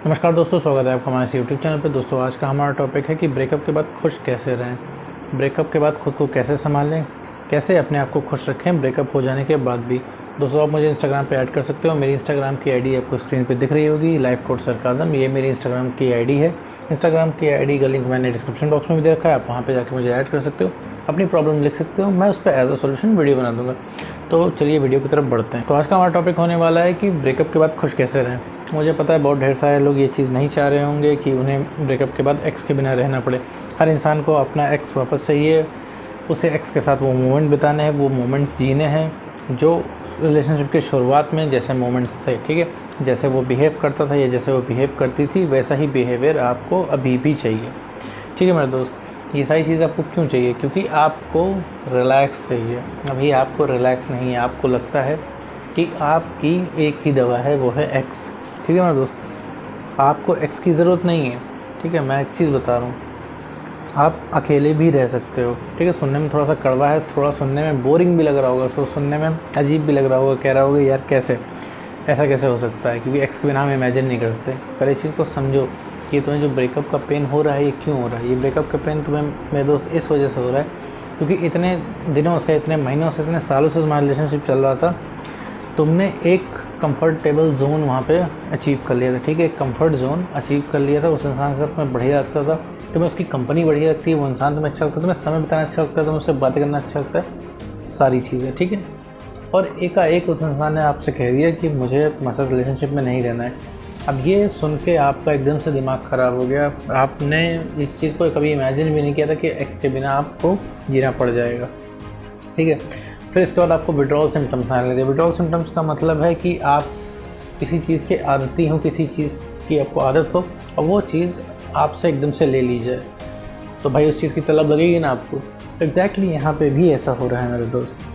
नमस्कार दोस्तों, स्वागत है आपका हमारे इस यूट्यूब चैनल पे। दोस्तों आज का हमारा टॉपिक है कि ब्रेकअप के बाद खुश कैसे रहें, ब्रेकअप के बाद खुद को कैसे संभालें, कैसे अपने आप को खुश रखें ब्रेकअप हो जाने के बाद भी। दोस्तों आप मुझे इंस्टाग्राम पे ऐड कर सकते हो। मेरी इंस्टाग्राम की आईडी आपको स्क्रीन पे दिख रही होगी, लाइफ कोड सरकाज़म। ये मेरी इंस्टाग्राम की आईडी है। इंस्टाग्राम की आईडी का लिंक मैंने डिस्क्रिप्शन बॉक्स में भी दे रखा है, आप वहाँ पर जाकर मुझे ऐड कर सकते हो, अपनी प्रॉब्लम लिख सकते हो, मैं उस पर एज अ सोल्यूशन वीडियो बना दूँगा। तो चलिए वीडियो की तरफ बढ़ते हैं। तो आज का हमारा टॉपिक होने वाला है कि ब्रेकअप के बाद खुश कैसे रहें। मुझे पता है बहुत ढेर सारे लोग ये चीज़ नहीं चाह रहे होंगे कि उन्हें ब्रेकअप के बाद एक्स के बिना रहना पड़े। हर इंसान को अपना एक्स वापस चाहिए, उसे एक्स के साथ वो मोमेंट बिताने हैं, वो मोमेंट्स जीने हैं जो रिलेशनशिप के शुरुआत में जैसे मोमेंट्स थे। ठीक है, जैसे वो बिहेव करता था या जैसे वो बिहेव करती थी वैसा ही बिहेवियर आपको अभी भी चाहिए। ठीक है मेरे दोस्त, ये सारी चीज़ आपको क्यों चाहिए? क्योंकि आपको रिलैक्स चाहिए। अभी आपको रिलैक्स नहीं है, आपको लगता है कि आपकी एक ही दवा है, वो है एक्स। ठीक है मेरे दोस्त, आपको एक्स की ज़रूरत नहीं है। ठीक है, मैं एक चीज़ बता रहा हूँ, आप अकेले भी रह सकते हो। ठीक है, सुनने में थोड़ा सा कड़वा है, थोड़ा सुनने में बोरिंग भी लग रहा होगा, तो सुनने में अजीब भी लग रहा होगा, कह रहा होगा यार कैसे ऐसा कैसे हो सकता है, क्योंकि एक्स के बिना हम इमेजिन नहीं कर सकते। पहले इस चीज़ को समझो कि तुम्हें जो ब्रेकअप का पेन हो रहा है ये क्यों हो रहा है। ये ब्रेकअप का पेन तुम्हें मेरे दोस्त इस वजह से हो रहा है क्योंकि इतने दिनों से, इतने महीनों से, इतने सालों से तुम्हारा रिलेशनशिप चल रहा था। तुमने एक कंफर्टेबल जोन वहाँ पे अचीव कर लिया था। ठीक है, एक कंफर्ट जोन अचीव कर लिया था। उस इंसान के साथ तुम्हें बढ़िया लगता था, तुम्हें उसकी कंपनी बढ़िया लगती है, वो इंसान तुम्हें अच्छा लगता है, तुम्हें समय बिताना अच्छा लगता है, तुम्हें उससे बातें करना अच्छा लगता है, सारी चीज़ें। ठीक है, और एकाएक उस इंसान ने आपसे कह दिया कि मुझे तुम्हारे साथ रिलेशनशिप में नहीं रहना है। अब ये सुन के आपका एकदम से दिमाग ख़राब हो गया। आपने इस चीज़ को कभी इमेजिन भी नहीं किया था कि एक्स के बिना आपको जीना पड़ जाएगा। ठीक है, फिर इसके बाद आपको विड्रॉल सिम्टम्स आने लगे। विड्रॉल सिम्टम्स का मतलब है कि आप किसी चीज़ के आदती हो, किसी चीज़ की आपको आदत हो और वो चीज़ आपसे एकदम से ले ली जाए, तो भाई उस चीज़ की तलब लगेगी ना आपको। तो एग्जैक्टली यहाँ पे भी ऐसा हो रहा है मेरे दोस्त।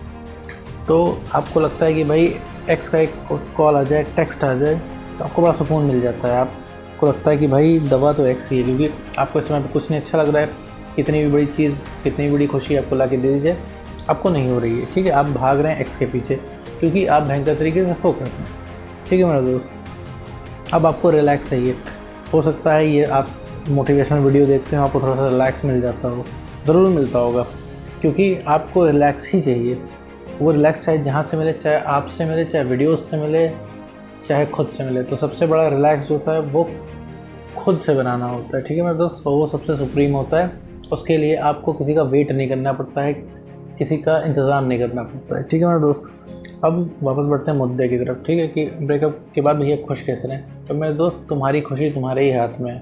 तो आपको लगता है कि भाई एक्स का एक कॉल आ जाए, टेक्स्ट आ जाए, तो आपको बड़ा सुकून मिल जाता है। आपको लगता है कि भाई दवा तो एक्स ही है, क्योंकि आपको इस समय पर कुछ नहीं अच्छा लग रहा है। कितनी भी बड़ी चीज़, कितनी भी बड़ी खुशी आपको ला के दे दी जाए, आपको नहीं हो रही है। ठीक है, आप भाग रहे हैं एक्स के पीछे क्योंकि आप भयंकर तरीके से फोकस हैं। ठीक है मेरा दोस्त, अब आपको रिलैक्स चाहिए। हो सकता है ये आप मोटिवेशनल वीडियो देखते हो, आपको थोड़ा सा रिलैक्स मिल जाता हो, ज़रूर मिलता होगा, क्योंकि आपको रिलैक्स ही चाहिए। वो रिलैक्स चाहे जहाँ से मिले, चाहे आपसे मिले, चाहे वीडियोस से मिले, चाहे खुद से मिले। तो सबसे बड़ा रिलैक्स जो होता है वो खुद से बनाना होता है। ठीक है मेरे दोस्त, वो सबसे सुप्रीम होता है। उसके लिए आपको किसी का वेट नहीं करना पड़ता है, किसी का इंतज़ार नहीं करना पड़ता है। ठीक है मेरे दोस्त, अब वापस बढ़ते हैं मुद्दे की तरफ। ठीक है, कि ब्रेकअप के बाद भैया खुश कैसे रहें। तो मेरे दोस्त, तुम्हारी खुशी तुम्हारे ही हाथ में है।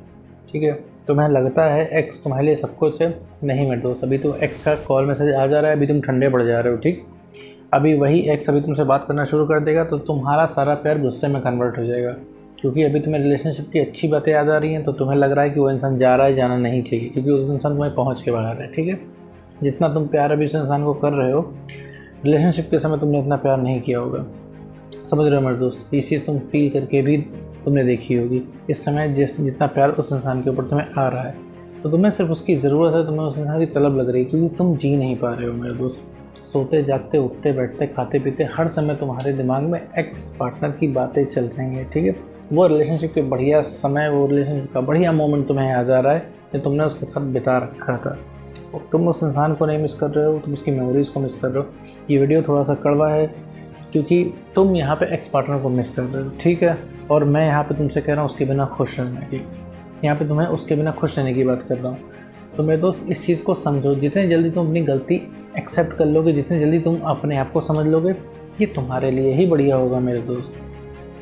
ठीक है, तुम्हें लगता है एक्स तुम्हारे लिए सब कुछ है, नहीं मेरे दोस्त। अभी तो एक्स का कॉल मैसेज आ जा रहा है, अभी तुम ठंडे पड़ जा रहे हो। ठीक, अभी वही एक्स अभी तुमसे बात करना शुरू कर देगा तो तुम्हारा सारा प्यार गुस्से में कन्वर्ट हो जाएगा, क्योंकि अभी तुम्हें रिलेशनशिप की अच्छी बातें याद आ रही हैं। तो तुम्हें लग रहा है कि वो इंसान जा रहा है, जाना नहीं चाहिए, क्योंकि उस इंसान तुम्हें पहुँच के बाहर है। ठीक है, जितना तुम प्यार अभी उस इंसान को कर रहे हो, रिलेशनशिप के समय तुमने इतना प्यार नहीं किया होगा। समझ रहे हो मेरे दोस्त, ये चीज़ तुम फील करके भी तुमने देखी होगी। इस समय जितना प्यार उस इंसान के ऊपर तुम्हें आ रहा है, तो तुम्हें सिर्फ उसकी ज़रूरत है, तुम्हें उस इंसान की तलब लग रही है, क्योंकि तुम जी नहीं पा रहे हो मेरे दोस्त। सोते जागते, उठते बैठते, खाते पीते, हर समय तुम्हारे दिमाग में एक्स पार्टनर की बातें चल रही हैं। ठीक है, वो रिलेशनशिप के बढ़िया समय, वो रिलेशनशिप का बढ़िया मोमेंट तुम्हें याद आ रहा है जो तुमने उसके साथ बिता रखा था। तुम उस इंसान को नहीं मिस कर रहे हो, तुम उसकी मेमोरीज़ को मिस कर रहे हो। ये वीडियो थोड़ा सा कड़वा है क्योंकि तुम यहाँ पे एक्स पार्टनर को मिस कर रहे हो। ठीक है, और मैं यहाँ पे तुमसे कह रहा हूँ उसके बिना खुश रहने की, यहाँ पे तुम्हें उसके बिना खुश रहने की बात कर रहा हूँ। तो मेरे दोस्त, इस चीज़ को समझो। जितनी जल्दी तुम अपनी गलती एक्सेप्ट कर लोगे, जितनी जल्दी तुम अपने आप को समझ लोगे, ये तुम्हारे लिए ही बढ़िया होगा मेरे दोस्त।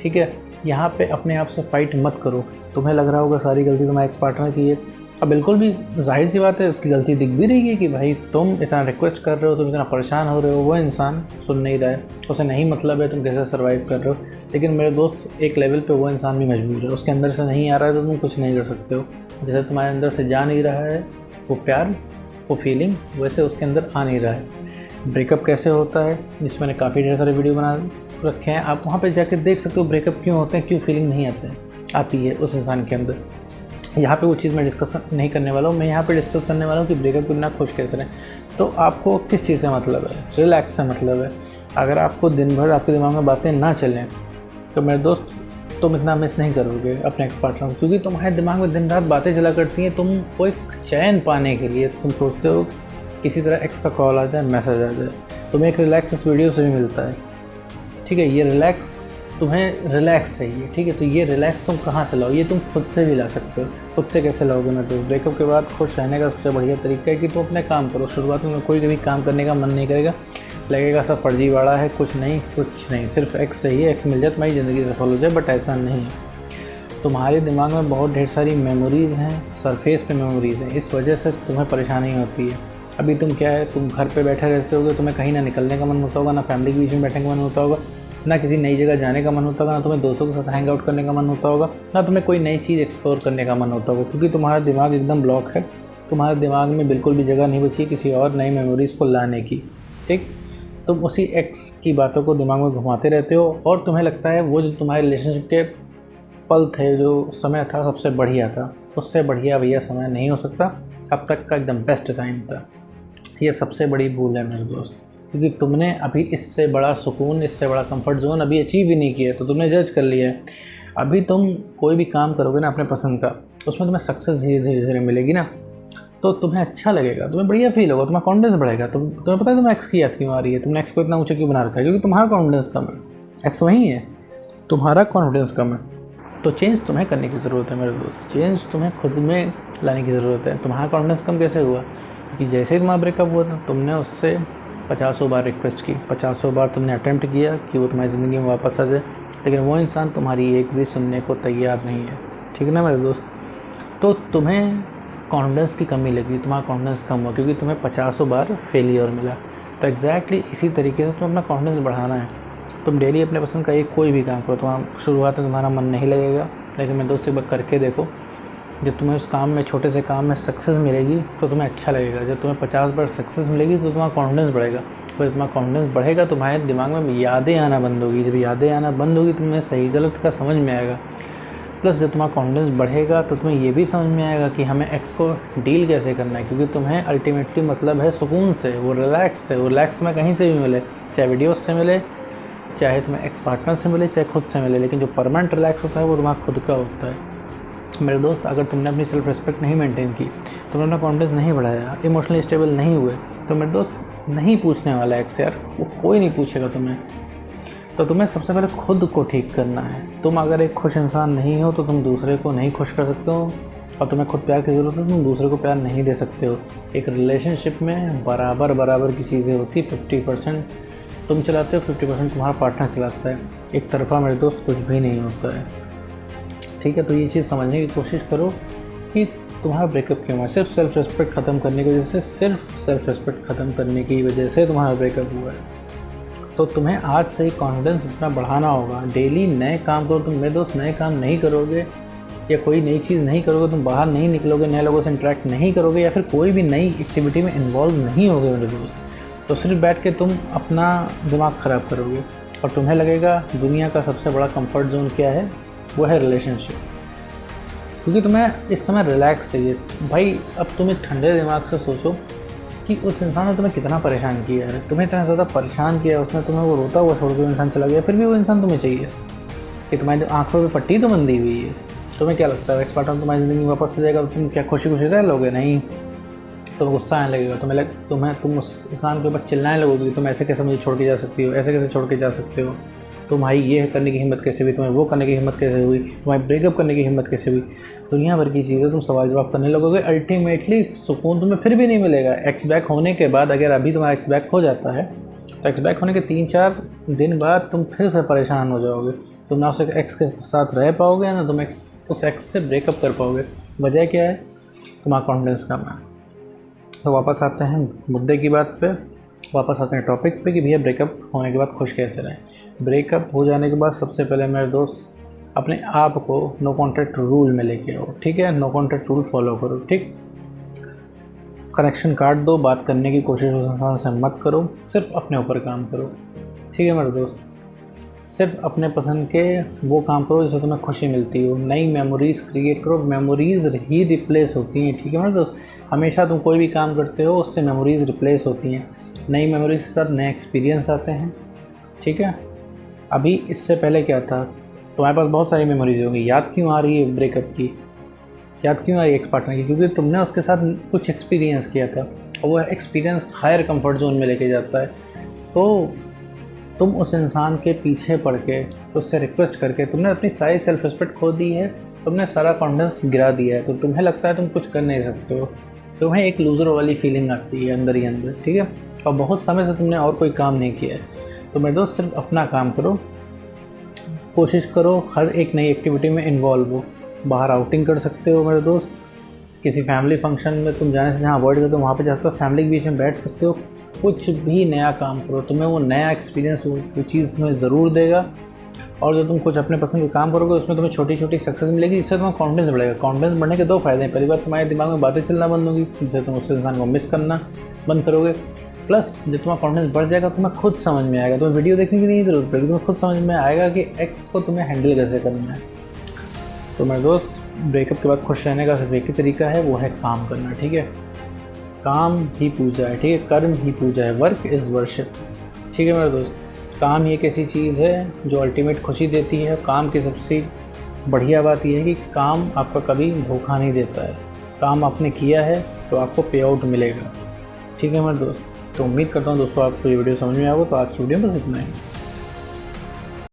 ठीक है, यहाँ पे अपने आप से फाइट मत करो। तुम्हें लग रहा होगा सारी गलती तुम्हारे एक्स पार्टनर की है, अब बिल्कुल भी जाहिर सी बात है, उसकी गलती दिख भी रही है कि भाई तुम इतना रिक्वेस्ट कर रहे हो, तुम इतना परेशान हो रहे हो, वो इंसान सुन नहीं रहा है, उसे नहीं मतलब है तुम कैसे सर्वाइव कर रहे हो। लेकिन मेरे दोस्त, एक लेवल पे वो इंसान भी मजबूर है, उसके अंदर से नहीं आ रहा है तो तुम कुछ नहीं कर सकते हो। जैसे तुम्हारे अंदर से जा नहीं रहा है वो प्यार, वो फीलिंग, वैसे उसके अंदर आ नहीं रहा है। ब्रेकअप कैसे होता है, इस मैंने काफ़ी ढेर सारे वीडियो बना रखे हैं, आप वहाँ पे जाकर देख सकते हो ब्रेकअप क्यों होते हैं, क्यों फीलिंग नहीं आती है उस इंसान के अंदर। यहाँ पे वो चीज़ मैं डिस्कस नहीं करने वाला हूँ। मैं यहाँ पे डिस्कस करने वाला हूँ कि ब्रेकअप के बिना खुश कैसे रहें। तो आपको किस चीज़ से मतलब है? रिलैक्स से मतलब है। अगर आपको दिन भर आपके दिमाग में बातें ना चलें तो मेरे दोस्त, तुम इतना मिस नहीं करोगे अपने एक्स पार्टनर को, क्योंकि तुम्हारे दिमाग में दिन रात बातें चला करती हैं। तुम कोई चैन पाने के लिए तुम सोचते हो किसी तरह एक्स का कॉल आ जाए, मैसेज आ जाए। तुम्हें एक रिलैक्स इस वीडियो से भी मिलता है, ठीक है। ये रिलैक्स तुम्हें रिलैक्स चाहिए, ठीक है। तो ये रिलैक्स तुम कहाँ से लाओ? ये तुम खुद से भी ला सकते हो। खुद से कैसे लाओगे मेरे दोस्त? ब्रेकअप के बाद खुश रहने का सबसे बढ़िया तरीका है कि तुम अपने काम करो। शुरुआत में कोई कभी काम करने का मन नहीं करेगा, लगेगा सब फर्जीवाड़ा है, कुछ नहीं, सिर्फ एक्स चाहिए, एक्स मिल जाए तुम्हारी ज़िंदगी सफल हो जाए। बट ऐसा नहीं है। तुम्हारे दिमाग में बहुत ढेर सारी मेमोरीज़ हैं, सरफेस पे मेमोरीज़ हैं, इस वजह से तुम्हें परेशानी होती है। अभी तुम क्या है, तुम घर पे बैठे रहते होगे, तुम्हें कहीं ना निकलने का मन होता होगा, ना फैमिली के बीच में बैठने का मन होता होगा, ना किसी नई जगह जाने का मन होता होगा, ना तुम्हें दोस्तों के साथ हैंग आउट करने का मन होता होगा, ना तुम्हें कोई नई चीज़ एक्सप्लोर करने का मन होता होगा, क्योंकि तुम्हारा दिमाग एकदम ब्लॉक है। तुम्हारे दिमाग में बिल्कुल भी जगह नहीं बची किसी और नई मेमोरीज़ को लाने की, ठीक। तुम उसी एक्स की बातों को दिमाग में घुमाते रहते हो और तुम्हें लगता है वो जो तुम्हारे रिलेशनशिप के पल थे, जो समय था, सबसे बढ़िया था। उससे बढ़िया भैया समय नहीं हो सकता। अब तक का एकदम बेस्ट टाइम था। ये सबसे बड़ी भूल है मेरे दोस्त, क्योंकि तुमने अभी इससे बड़ा सुकून, इससे बड़ा कंफर्ट जोन अभी अचीव ही नहीं किया, तो तुमने जज कर लिया है। अभी तुम कोई भी काम करोगे ना अपने पसंद का, उसमें तुम्हें सक्सेस धीरे धीरे मिलेगी ना, तो तुम्हें अच्छा लगेगा, तुम्हें बढ़िया फील होगा, तुम्हारा कॉन्फिडेंस बढ़ेगा। तुम्हें पता है तुम्हें एक्स की याद क्यों आ रही है? तुमने एक्स को इतना ऊँचा क्यों बना रखा है? क्योंकि तुम्हारा कॉन्फिडेंस कम है। एक्स वही है, तुम्हारा कॉन्फिडेंस कम है। तो चेंज तुम्हें करने की ज़रूरत है मेरे दोस्त। चेंज तुम्हें खुद में लाने की ज़रूरत है। तुम्हारा कॉन्फिडेंस कम कैसे हुआ? क्योंकि जैसे ही तुम्हारा ब्रेकअप हुआ था, तुमने उससे 50 बार रिक्वेस्ट की, 50 बार तुमने अटैम्प्ट किया कि वो तुम्हारी ज़िंदगी में वापस आ जाए, लेकिन वो इंसान तुम्हारी एक भी सुनने को तैयार नहीं है, ठीक है ना मेरे दोस्त। तो तुम्हें कॉन्फिडेंस की कमी लगी, तुम्हारा कॉन्फिडेंस कम हुआ क्योंकि तुम्हें 50 बार फेलियर मिला। तो एग्जैक्टली इसी तरीके से तुम्हें अपना कॉन्फिडेंस बढ़ाना है। तुम डेली अपने पसंद का एक कोई भी काम करो। तुम्हारा शुरुआत में तुम्हारा मन नहीं लगेगा, लेकिन मेरे दोस्त एक बार करके देखो। जब तुम्हें उस काम में, छोटे से काम में सक्सेस मिलेगी तो तुम्हें अच्छा लगेगा। जब तुम्हें 50 बार सक्सेस मिलेगी तो तुम्हारा कॉन्फिडेंस बढ़ेगा। जब तुम्हारा कॉन्फिडेंस बढ़ेगा, तुम्हारे दिमाग में यादें आना बंद होगी। जब यादें आना बंद होगी, तुम्हें सही गलत का समझ में आएगा। प्लस जब तुम्हारा कॉन्फिडेंस बढ़ेगा तो तुम्हें ये भी समझ में आएगा कि हमें एक्स को डील कैसे करना है, क्योंकि तुम्हें अल्टीमेटली मतलब है सुकून से, वो रिलैक्स से। वो रिलैक्स में कहीं से भी मिले, चाहे वीडियोस से मिले, चाहे तुम्हें एक्स पार्टनर से मिले, चाहे खुद से मिले, लेकिन जो परमानेंट रिलैक्स होता है वो तुम्हारा खुद का होता है। मेरे दोस्त, अगर तुमने अपनी सेल्फ रिस्पेक्ट नहीं मेंटेन की, तुमने अपना कॉन्फिडेंस नहीं बढ़ाया, इमोशनली स्टेबल नहीं हुए, तो मेरे दोस्त नहीं पूछने वाला एक्स यार, वो कोई नहीं पूछेगा तुम्हें। तो तुम्हें सबसे पहले खुद को ठीक करना है। तुम अगर एक खुश इंसान नहीं हो तो तुम दूसरे को नहीं खुश कर सकते हो, और तुम्हें खुद प्यार की ज़रूरत है, तुम दूसरे को प्यार नहीं दे सकते हो। एक रिलेशनशिप में बराबर की चीज़ें होती, 50% तुम चलाते हो, 50% तुम्हारा पार्टनर चलाता है। एक तरफा मेरे दोस्त कुछ भी नहीं होता है, ठीक है। तो ये चीज़ समझने की कोशिश करो कि तुम्हारा ब्रेकअप क्यों हुआ। सिर्फ सेल्फ रिस्पेक्ट ख़त्म करने की वजह से, सिर्फ सेल्फ रिस्पेक्ट ख़त्म करने की वजह से तुम्हारा ब्रेकअप हुआ है। तो तुम्हें आज से ही कॉन्फिडेंस अपना बढ़ाना होगा। डेली नए काम करो। तुम मेरे दोस्त नए काम नहीं करोगे या कोई नई चीज़ नहीं करोगे, तुम बाहर नहीं निकलोगे, नए लोगों से इंटरेक्ट नहीं करोगे, या फिर कोई भी नई एक्टिविटी में इन्वॉल्व नहीं होगे मेरे दोस्त, तो सिर्फ बैठ के तुम अपना दिमाग ख़राब करोगे। और तुम्हें लगेगा दुनिया का सबसे बड़ा कंफर्ट जोन क्या है, वो है रिलेशनशिप। क्योंकि तुम्हें इस समय रिलैक्स चाहिए भाई। अब तुम एक ठंडे दिमाग से सोचो कि उस इंसान ने तुम्हें कितना परेशान किया है, तुम्हें इतना ज़्यादा परेशान किया, उसने तुम्हें वो रोता हुआ छोड़ के वो इंसान चला गया, फिर भी वो इंसान तुम्हें चाहिए कि तुम्हारी आंखों पे पट्टी तो बंधी हुई है। तुम्हें क्या लगता है एक्स पार्टनर तुम्हारी ज़िंदगी में वापस आ जाएगा तो तुम क्या खुशी खुशी रह लोगे? नहीं, तुम्हें गुस्सा आने लगेगा। तुम उस इंसान के ऊपर चिल्लाने लगोगे, तुम ऐसे कैसे मुझे छोड़ के जा सकती हो, ऐसे कैसे छोड़ के जा सकते हो, तुम्हारी ये करने की हिम्मत कैसे हुई, तुम्हें वो करने की हिम्मत कैसे हुई, तुम्हारी ब्रेकअप करने की हिम्मत कैसे हुई। दुनिया भर की चीज़ें तुम सवाल जवाब करने लगोगे। अल्टीमेटली सुकून तुम्हें फिर भी नहीं मिलेगा। एक्स बैक होने के बाद, अगर अभी तुम्हारा एक्स बैक हो जाता है तो एक्स बैक होने के 3-4 दिन बाद तुम फिर से परेशान हो जाओगे। तुम ना उस एक्स के साथ रह पाओगे, ना तुम उस एक्स से ब्रेकअप कर पाओगे। वजह क्या है? तुम्हारा कॉन्फिडेंस कम है। तो वापस आते हैं मुद्दे की बात पे, वापस आते हैं टॉपिक पे कि भैया ब्रेकअप होने के बाद खुश कैसे रहें। ब्रेकअप हो जाने के बाद सबसे पहले मेरे दोस्त अपने आप को नो कॉन्टैक्ट रूल में लेके आओ, ठीक है। नो कॉन्टैक्ट रूल फॉलो करो, ठीक। कनेक्शन काट दो, बात करने की कोशिश उस इंसान से मत करो, सिर्फ अपने ऊपर काम करो, ठीक है मेरे दोस्त। सिर्फ अपने पसंद के वो काम करो जिससे तुम्हें खुशी मिलती हो। नई मेमोरीज़ क्रिएट करो। मेमोरीज़ ही रिप्लेस होती हैं, ठीक है मेरे दोस्त। हमेशा तुम कोई भी काम करते हो उससे मेमोरीज़ रिप्लेस होती हैं। नई मेमोरीज के साथ नए एक्सपीरियंस आते हैं, ठीक है। अभी इससे पहले क्या था, तुम्हारे पास बहुत सारी मेमोरीज होंगी। याद क्यों आ रही है ब्रेकअप की, याद क्यों आ रही है एक्स पार्टनर की? क्योंकि तुमने उसके साथ कुछ एक्सपीरियंस किया था और वो एक्सपीरियंस हायर कंफर्ट जोन में लेके जाता है। तो तुम उस इंसान के पीछे पड़ के, उससे रिक्वेस्ट करके तुमने अपनी सारी सेल्फ रिस्पेक्ट खो दी है, तुमने सारा कॉन्फिडेंस गिरा दिया है। तो तुम्हें लगता है तुम कुछ कर नहीं सकते हो, तुम्हें एक लूज़र वाली फीलिंग आती है अंदर ही अंदर, ठीक है। और बहुत समय से तुमने और कोई काम नहीं किया है। तो मेरे दोस्त सिर्फ अपना काम करो, कोशिश करो हर एक नई एक्टिविटी में इन्वॉल्व हो। बाहर आउटिंग कर सकते हो मेरे दोस्त, किसी फैमिली फंक्शन में तुम जाने से जहाँ अवॉइड करते हो वहाँ पे जाकर फैमिली के बीच में बैठ सकते हो। कुछ भी नया काम करो, तुम्हें वो नया एक्सपीरियंस, वो चीज़ तुम्हें ज़रूर देगा। और जो तुम कुछ अपने पसंद के काम करोगे उसमें तुम्हें छोटी छोटी सक्सेस मिलेगी, जिससे तुम्हारा कॉन्फिडेंस बढ़ेगा। कॉन्फिडेंस बढ़ने के दो फ़ायदे हैं। पहली बात, तुम्हारे दिमाग में बातें चलना बंद होगी, जिससे तुम उस इंसान को मिस करना बंद करोगे। प्लस जब तुम्हारा कॉन्फिडेंस बढ़ जाएगा तुम्हें खुद समझ में आएगा, तुम्हें वीडियो देखने की नहीं ज़रूरत पड़ेगी, तुम्हें खुद समझ में आएगा कि एक्स को तुम्हें हैंडल कैसे करना है। तो मेरे दोस्त, ब्रेकअप के बाद खुश रहने का सिर्फ एक ही तरीका है, वो है काम करना, ठीक है। काम ही पूजा है, ठीक है, कर्म ही पूजा है, वर्क इज़ वर्शिप, ठीक है मेरे दोस्त। काम ही एक ऐसी चीज़ है जो अल्टीमेट खुशी देती है। काम की सबसे बढ़िया बात यह है कि काम आपका कभी धोखा नहीं देता है। काम आपने किया है तो आपको पे आउट मिलेगा, ठीक है मेरे दोस्त। तो उम्मीद करता हूँ दोस्तों आपको ये वीडियो समझ में आएगा। तो आज की वीडियो बस इतना ही।